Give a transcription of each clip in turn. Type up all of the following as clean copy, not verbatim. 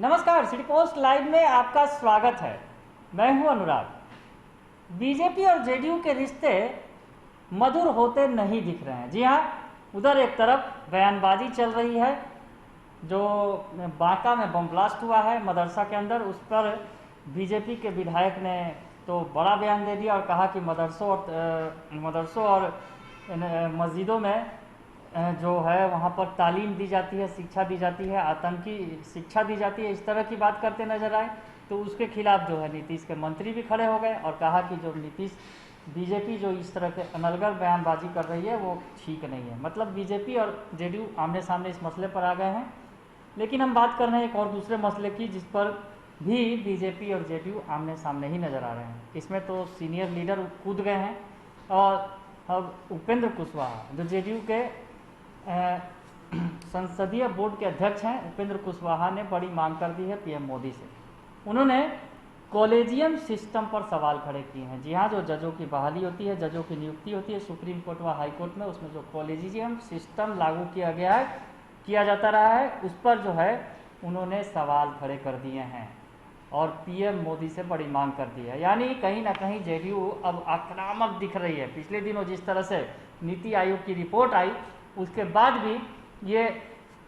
नमस्कार, city post live में आपका स्वागत है। मैं हूं अनुराग। बीजेपी और जेडीयू के रिश्ते मधुर होते नहीं दिख रहे हैं। जी हां, उधर एक तरफ बयानबाजी चल रही है, जो बांका में बम ब्लास्ट हुआ है मदरसा के अंदर, उस पर बीजेपी के विधायक ने तो बड़ा बयान दे दिया और कहा कि मदरसों और मस्जिदों में जो है वहाँ पर तालीम दी जाती है, शिक्षा दी जाती है, आतंकी शिक्षा दी जाती है, इस तरह की बात करते नजर आए। तो उसके खिलाफ जो है नीतीश के मंत्री भी खड़े हो गए और कहा कि जो नीतीश बीजेपी जो इस तरह के अनलगर बयानबाजी कर रही है वो ठीक नहीं है। मतलब बीजेपी और जेडीयू आमने सामने इस मसले पर आ गए हैं। लेकिन हम बात कर रहे हैं एक और दूसरे मसले की, जिस पर भी बीजेपी और जेडीयू आमने सामने ही नजर आ रहे हैं। इसमें तो सीनियर लीडर कूद गए हैं और अब उपेंद्र कुशवाहा जो जेडीयू के संसदीय बोर्ड के अध्यक्ष हैं, उपेंद्र कुशवाहा ने बड़ी मांग कर दी है पीएम मोदी से। उन्होंने कॉलेजियम सिस्टम पर सवाल खड़े किए हैं। जी हाँ, जो जजों की बहाली होती है, जजों की नियुक्ति होती है सुप्रीम कोर्ट व हाई कोर्ट में, उसमें जो कॉलेजियम सिस्टम लागू किया गया है, किया जाता रहा है, उस पर जो है उन्होंने सवाल खड़े कर दिए हैं और पीएम मोदी से बड़ी मांग कर दी है। यानी कहीं ना कहीं जेडीयू अब आक्रामक दिख रही है। पिछले दिनों जिस तरह से नीति आयोग की रिपोर्ट आई, उसके बाद भी ये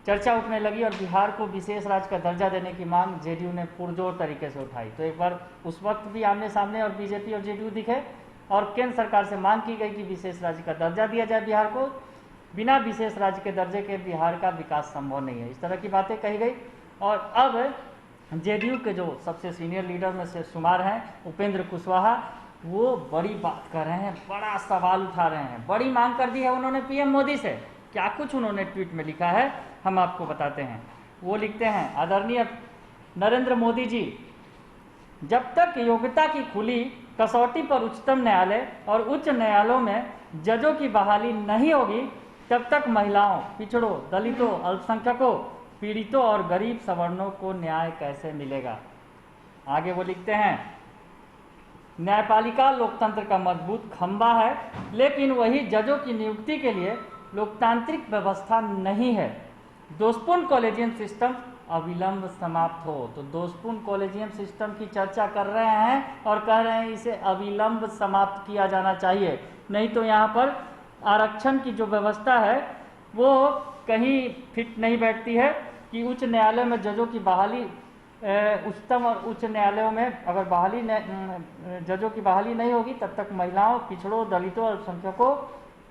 चर्चा उठने लगी और बिहार को विशेष राज्य का दर्जा देने की मांग जेडीयू ने पुरजोर तरीके से उठाई। तो एक बार उस वक्त भी आमने सामने और बीजेपी और जेडीयू दिखे और केंद्र सरकार से मांग की गई कि विशेष राज्य का दर्जा दिया जाए बिहार को। बिना विशेष राज्य के दर्जे के बिहार का विकास संभव नहीं है, इस तरह की बातें कही गई। और अब जेडीयू के जो सबसे सीनियर लीडर में से शुमार हैं उपेंद्र कुशवाहा, वो बड़ी बात कर रहे हैं, बड़ा सवाल उठा रहे हैं, बड़ी मांग कर दी है उन्होंने पीएम मोदी से। क्या कुछ उन्होंने ट्वीट में लिखा है हम आपको बताते हैं। वो लिखते हैं, आदरणीय नरेंद्र मोदी जी, जब तक योग्यता की खुली कसौटी पर उच्चतम न्यायालय और उच्च न्यायालयों में जजों की बहाली नहीं होगी, तब तक महिलाओं, पिछड़ों, दलितों, अल्पसंख्यकों, पीड़ितों और गरीब सवर्णों को न्याय कैसे मिलेगा। आगे वो लिखते हैं, न्यायपालिका लोकतंत्र का मजबूत खंभा है, लेकिन वही जजों की नियुक्ति के लिए लोकतांत्रिक व्यवस्था नहीं है। दोषपूर्ण कॉलेजियम सिस्टम अविलंब समाप्त हो। तो दोषपूर्ण कॉलेजियम सिस्टम की चर्चा कर रहे हैं और कह रहे हैं इसे अविलंब समाप्त किया जाना चाहिए, नहीं तो यहाँ पर आरक्षण की जो व्यवस्था है वो कहीं फिट नहीं बैठती है कि उच्च न्यायालय में जजों की बहाली, उच्चतम और उच्च न्यायालयों में अगर जजों की बहाली नहीं होगी, तब तक महिलाओं, पिछड़ों, दलितों, अल्पसंख्यकों,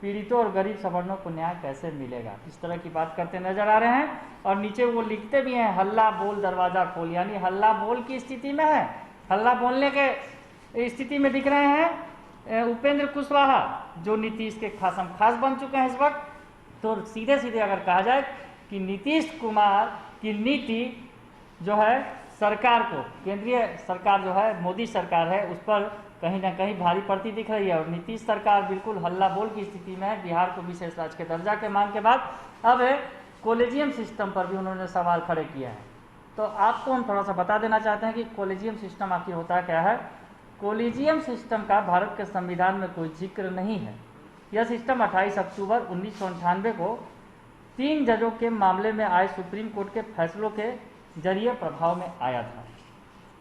पीड़ितों और गरीब सवर्णों को न्याय कैसे मिलेगा। इस तरह की बात करते नजर आ रहे हैं। और नीचे वो लिखते भी हैं, हल्ला बोल दरवाजा खोल, यानी हल्ला बोल की स्थिति में है, हल्ला बोलने के स्थिति में दिख रहे हैं उपेंद्र कुशवाहा, जो नीतीश के खास बन चुके हैं इस वक्त। तो सीधे सीधे अगर कहा जाए कि नीतीश कुमार की नीति जो है सरकार को, केंद्रीय सरकार जो है मोदी सरकार है, उस पर कहीं ना कहीं भारी पड़ती दिख रही है। और नीतीश सरकार बिल्कुल हल्ला बोल की स्थिति में है। बिहार को विशेष राज्य के दर्जा के मांग के बाद अब कॉलेजियम सिस्टम पर भी उन्होंने सवाल खड़े किया है। तो आपको हम थोड़ा सा बता देना चाहते हैं कि कॉलेजियम सिस्टम आखिर होता क्या है। कॉलेजियम सिस्टम का भारत के संविधान में कोई जिक्र नहीं है। यह सिस्टम 28 अक्टूबर 1998 को 3 जजों के मामले में आए सुप्रीम कोर्ट के फैसलों के जरिए प्रभाव में आया था।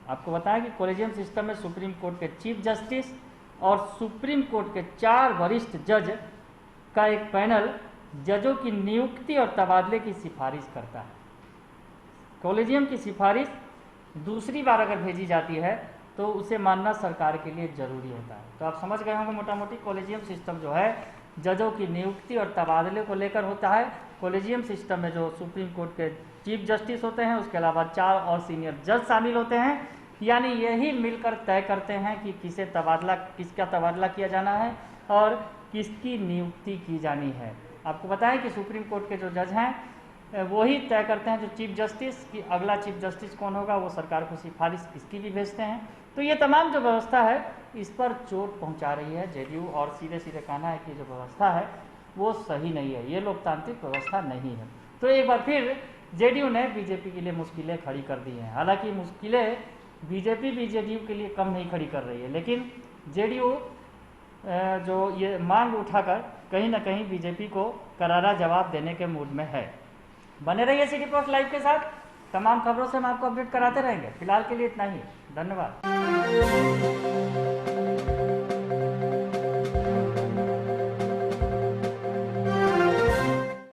आपको बताएं कि कॉलेजियम सिस्टम में सुप्रीम कोर्ट के चीफ जस्टिस और सुप्रीम कोर्ट के 4 वरिष्ठ जज का एक पैनल जजों की नियुक्ति और तबादले की सिफारिश करता है। कॉलेजियम की सिफारिश दूसरी बार अगर भेजी जाती है तो उसे मानना सरकार के लिए जरूरी होता है। तो आप समझ गए होंगे मोटा मोटी कॉलेजियम सिस्टम जो है जजों की नियुक्ति और तबादले को लेकर होता है। कॉलेजियम सिस्टम में जो सुप्रीम कोर्ट के चीफ जस्टिस होते हैं, उसके अलावा 4 और सीनियर जज शामिल होते हैं। यानी यही मिलकर तय करते हैं कि किसका तबादला किया जाना है और किसकी नियुक्ति की जानी है। आपको बताएं कि सुप्रीम कोर्ट के जो जज हैं वही तय करते हैं, जो चीफ जस्टिस की अगला चीफ जस्टिस कौन होगा, वो सरकार को सिफारिश इसकी भी भेजते हैं। तो ये तमाम जो व्यवस्था है इस पर चोट पहुंचा रही है जेडीयू, और सीधे सीधे कहना है कि जो व्यवस्था है वो सही नहीं है, ये लोकतांत्रिक व्यवस्था नहीं है। तो एक बार फिर जेडीयू ने बीजेपी के लिए मुश्किलें खड़ी कर दी हैं। हालांकि मुश्किलें बीजेपी भी जेडीयू के लिए कम नहीं खड़ी कर रही है, लेकिन जेडीयू जो ये मांग उठाकर कहीं ना कहीं बीजेपी को करारा जवाब देने के मूड में है। बने रहिए सिटी पोस्ट लाइव के साथ। तमाम खबरों से हम आपको अपडेट कराते रहेंगे। फिलहाल के लिए इतना ही, धन्यवाद।